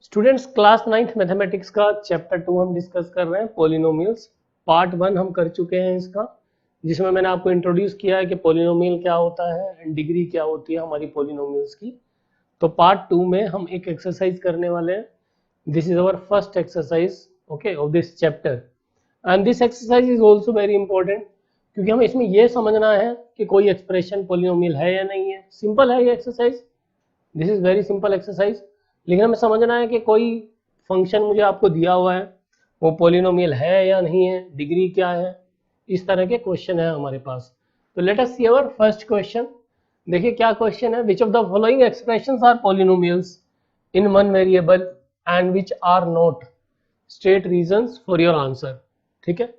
Students class 9th mathematics का chapter 2 हम discuss कर रहे हैं, पॉलिनोमियल्स। पार्ट 1 हम कर चुके हैं इसका, जिसमें मैंने आपको इंट्रोड्यूस किया है कि पॉलिनोमियल क्या होता है एंड डिग्री क्या होती है हमारी पॉलिनोमियल्स की। तो पार्ट 2 में हम एक एक्सरसाइज करने वाले हैं। This is our first exercise okay of this chapter and this exercise is also very important, क्योंकि हमें इसमें यह समझना है कि कोई एक्सप्रेशन पॉलिनोमियल है या नहीं है। सिंपल है ये exercise, this is very simple exercise. लेकिन हमें समझना है कि कोई फंक्शन मुझे आपको दिया हुआ है, वो पॉलिनोमियल है या नहीं है, डिग्री क्या है, इस तरह के क्वेश्चन है हमारे पास। तो let us see our first question. देखिए क्या क्वेश्चन है, which of the following expressions are polynomials in one variable and which are not, state reasons for your answer. ठीक है,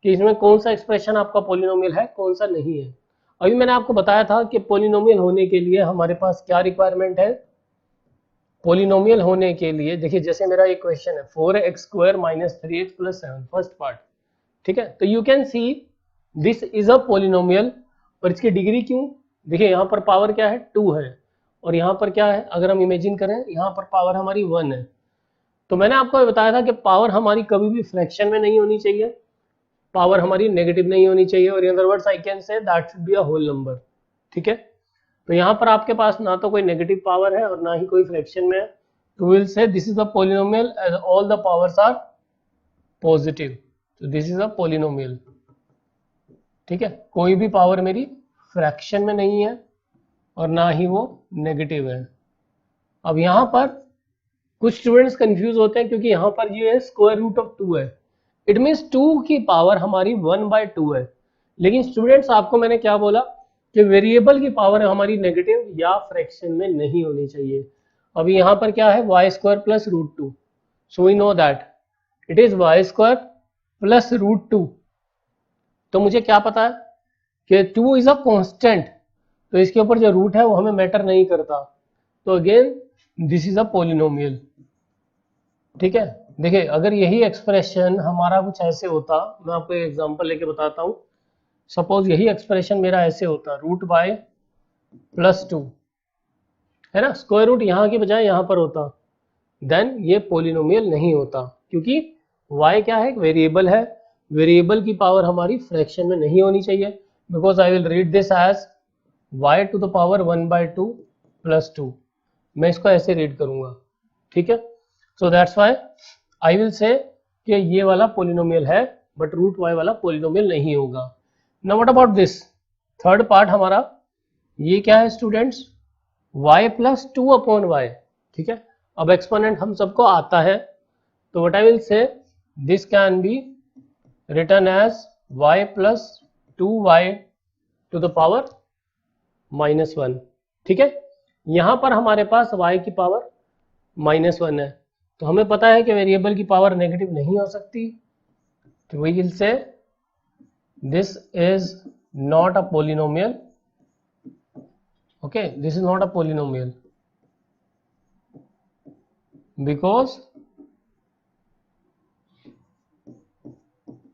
कि इसमें कौन सा एक्सप्रेशन आपका पॉलिनोमियल है, कौन सा नहीं है। अभी मैंने आपको बताया था कि पॉलिनोमियल होने के लिए हमारे पास क्या रिक्वायरमेंट है। पॉलिनोमियल होने के लिए देखिए, जैसे मेरा एक क्वेश्चन है 4x² - 3x + 7 फर्स्ट पार्ट। ठीक है, तो you can see this is a polynomial. और इसकी डिग्री क्यों, देखिए यहाँ पर पावर क्या है 2 है, और यहाँ पर क्या है, अगर हम इमेजिन करें यहाँ पर पावर हमारी 1 है। तो मैंने आपको बताया था कि पावर हमारी कभी भी फ्रैक्शन में नहीं होनी चाहिए, पावर हमारी नेगेटिव नहीं होनी चाहिए, और in other words I can say that should be a whole number. ठीक है, तो यहाँ पर आपके पास ना तो कोई नेगेटिव पावर है और ना ही कोई फ्रैक्शन में है। तो will say this is a polynomial as all the powers are positive. तो दिस इज अ पॉलिनोमियल। ठीक है, कोई भी पावर मेरी फ्रैक्शन में नहीं है और ना ही वो नेगेटिव है। अब यहाँ पर कुछ स्टूडेंट्स कंफ्यूज होते हैं, क्योंकि यहाँ पर ये √2 है। इट मीन्स 2 की पावर हमारी 1/2 है। लेकिन स्टूडेंट्स आपको मैंने क्या बोला कि वेरिएबल की पावर हमारी नेगेटिव या फ्रैक्शन में नहीं होनी चाहिए। अभी यहाँ पर क्या है y² + √2, so we know that it is y² + √2। तो मुझे क्या पता है कि 2 इज अ कांस्टेंट, तो इसके ऊपर जो रूट है वो हमें मैटर नहीं करता। तो again this is a polynomial. ठीक है, देखिए अगर यही एक्सप्रेशन हमारा कुछ ऐसे होता, मैं आपको एक एग्जांपल लेके बताता हूँ। सपोज यही एक्सप्रेशन मेरा ऐसे होता √y + 2 है ना, स्क्वायर रूट यहाँ की बजाय यहाँ पर होता, देन ये पॉलिनोमियल नहीं होता, क्योंकि y क्या है, एक वेरिएबल है। वेरिएबल की पावर हमारी फ्रैक्शन में नहीं होनी चाहिए, because I will read this as y⁴ 1/2 + 2। मैं इसको ऐसे रीड करूंगा। ठीक है, so that's why I will से कि ये वाला पॉलिनोमियल है, बट √y वाला पॉलिनोमियल नहीं होगा। Now what about this third part हमारा, ये क्या है स्टूडेंट्स, y + 2/y। ठीक है, अब एक्सपोनेंट हम सबको आता है, तो what I will say this can be written as y + 2y⁴ -1। ठीक है, यहां पर हमारे पास y की पावर -1 है, तो हमें पता है कि वेरिएबल की पावर नेगेटिव नहीं हो सकती। तो we will say this is not a polynomial. Okay, this is not a polynomial because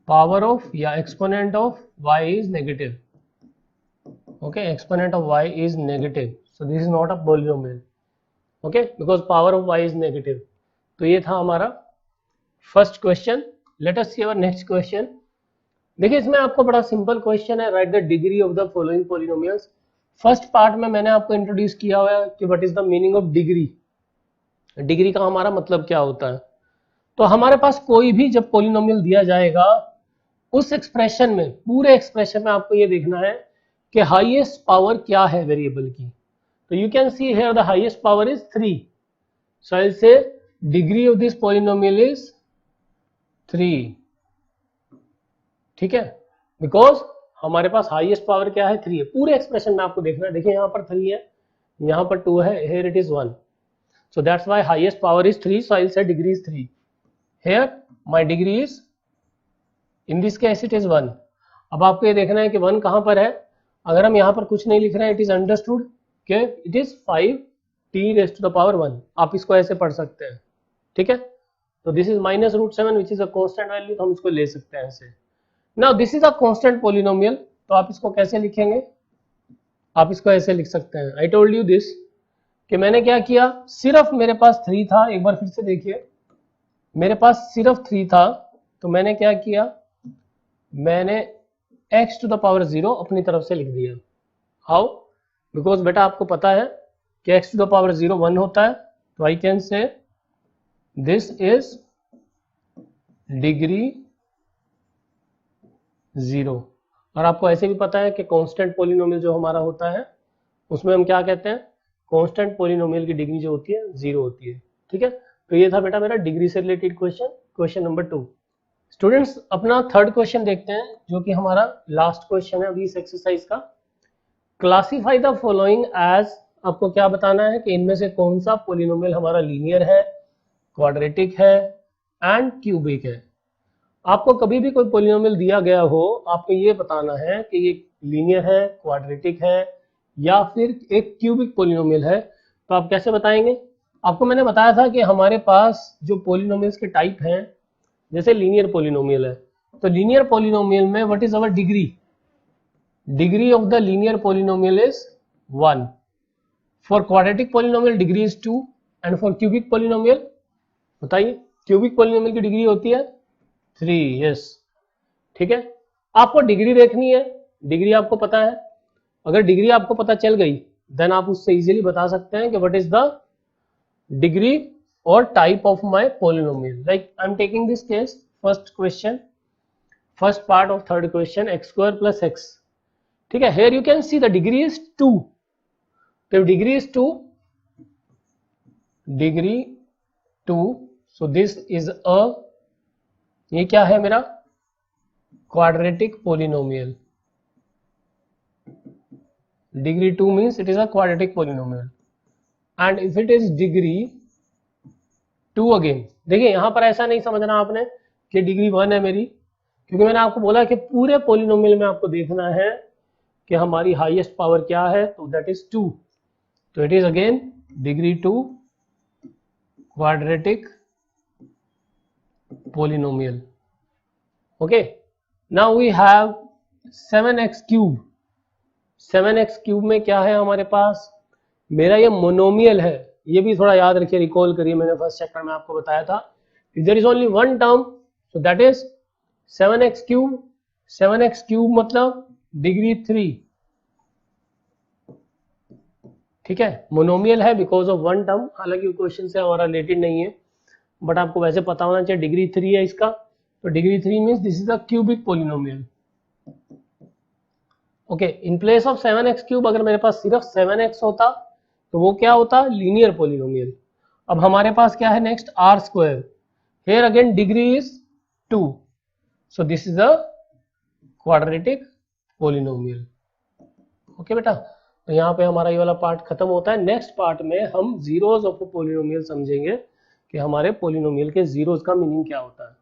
power of या exponent of y is negative. Okay, exponent of y is negative, so this is not a polynomial. Okay, because power of y is negative. तो ये था हमारा first question. Let us see our next question. देखिए इसमें आपको बड़ा simple question है, write the degree of the following polynomials. First part में मैंने आपको इंट्रोड्यूस किया हुआ है कि what is the meaning of degree. Degree का हमारा मतलब क्या होता है। तो हमारे पास कोई भी जब पॉलिनोमियल दिया जाएगा, उस एक्सप्रेशन में, पूरे एक्सप्रेशन में आपको ये देखना है कि हाईएस्ट पावर क्या है वेरिएबल की। तो you can see here the highest power is 3, so I will से degree of this polynomial is 3। ठीक है, बिकॉज हमारे पास हाईएस्ट पावर क्या है, 3 है। पूरे एक्सप्रेशन में आपको देखना है, देखिए यहाँ पर 3 है, यहाँ पर 2 है, here it is 1, so that's why highest power is 3, so I'll say degree is 3. Here my degree is, in this case it is 1. अब आपको ये देखना है कि 1 कहाँ पर है। अगर हम यहाँ पर कुछ नहीं लिख रहे हैं, it is understood कि it is 5t⁻1। आप इसको ऐसे पढ़ सकते हैं। ठीक है, तो this is -√7 which is a constant value, तो हम इसको ले सकते हैं ऐसे। Now this is a constant polynomial, तो आप इसको कैसे लिखेंगे, आप इसको ऐसे लिख सकते हैं। I told you this कि मैंने क्या किया, सिर्फ मेरे पास 3 था, एक बार फिर से देखिए, मेरे पास सिर्फ 3 था, तो मैंने क्या किया, मैंने x टू द पावर 0 अपनी तरफ से लिख दिया। हाउ? बिकॉज बेटा आपको पता है कि x टू द पावर 0 1 होता है, तो आई कैन से दिस इज डिग्री 0। और आपको ऐसे भी पता है कि कांस्टेंट पॉलिनोमियल जो हमारा होता है उसमें हम क्या कहते हैं, कांस्टेंट पॉलिनोमियल की डिग्री जो होती है 0 होती है। ठीक है, तो ये था बेटा मेरा डिग्री से related question, question number 2। Students अपना थर्ड क्वेश्चन देखते हैं, जो कि हमारा लास्ट क्वेश्चन है अभी इस एक्सरसाइज का। क्लासीफाई द फॉलोइंग एज, आपको क्या बताना है कि इनमें से कौन सा पॉलिनोमियल हमारा लीनियर है, क्वाड्रेटिक है एंड क्यूबिक है। आपको कभी भी कोई पॉलिनोमियल दिया गया हो, आपको ये बताना है कि ये लीनियर है, क्वाड्रेटिक है या फिर एक क्यूबिक पॉलिनोमियल है। तो आप कैसे बताएंगे? आपको मैंने बताया था कि हमारे पास जो पॉलिनोमियल्स के टाइप हैं, जैसे लीनियर पॉलिनोमियल है, तो लीनियर पॉलिनोमियल में what is our degree? Degree of the linear polynomial is 1। For quadratic polynomial degree is 2 and for cubic polynomial, बताइए, क्यूबिक पॉलिनोमियल की डिग्री होती है 3। यस, ठीक है, आपको डिग्री देखनी है, डिग्री आपको पता है। अगर डिग्री आपको पता चल गई देन आप उससे इजीली बता सकते हैं कि व्हाट इज द डिग्री और type of my polynomial. Like I am taking this case, first question, first part of third question, x square plus x। ठीक है, here you can see the degree is 2। तो degree is 2, degree 2, so this is a, ये क्या है मेरा, quadratic polynomial. Degree 2 means it is a quadratic polynomial and if it is degree 2 again, देखिए यहां पर ऐसा नहीं समझना आपने कि डिग्री 1 है मेरी, क्योंकि मैंने आपको बोला कि पूरे पॉलिनोमियल में आपको देखना है कि हमारी हाईएस्ट पावर क्या है, तो दैट इज 2। तो it is again degree 2 quadratic polynomial। okay, now we have 7x cube। 7x cube में क्या है हमारे पास, मेरा ये मोनोमियल है, ये भी थोड़ा याद रखिए, रिकॉल करिए, मैंने फर्स्ट चैप्टर में आपको बताया था, if there is only one term so that is 7x cube। 7x cube मतलब डिग्री 3। ठीक है, मोनोमियल है बिकॉज ऑफ वन टर्म, हालांकि क्वेश्चन से हमारा रिलेटेड नहीं है, बट आपको वैसे पता होना चाहिए डिग्री 3 है इसका। तो degree 3 means this is a cubic polynomial. Okay, in place of 7x cube अगर मेरे पास सिर्फ 7x होता तो वो क्या होता, लीनियर पॉलिनोमियल। अब हमारे पास क्या है next, R square. Here again degree is 2, so this is a quadratic polynomial. Okay बेटा, तो यहाँ पे हमारा ये वाला पार्ट खत्म होता है। नेक्स्ट पार्ट में हम जीरोस ऑफ पॉलिनोमियल समझेंगे कि हमारे पॉलिनोमियल के जीरोस का मीनिंग क्या होता है।